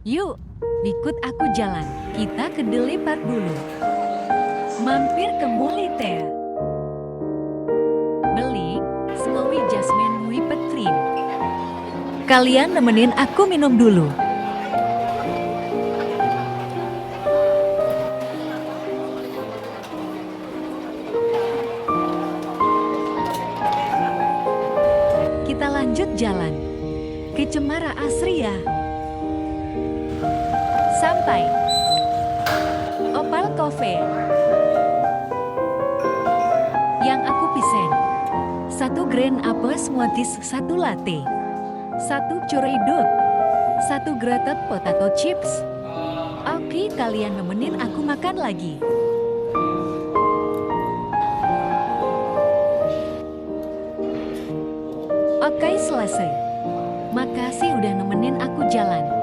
Yuk, ikut aku jalan. Kita ke Deli Park dulu. Mampir ke Mulite. Beli Snowy Jasmine Whipped Cream. Kalian nemenin aku minum dulu. Kita lanjut jalan ke Cemara Asria. Sampai Opal Cafe. Yang aku pesen 1 grand apple smoothies, 1 latte, 1 churridot, 1 grated potato chips. Oke, kalian nemenin aku makan lagi. Oke, selesai. Makasih udah nemenin aku jalan.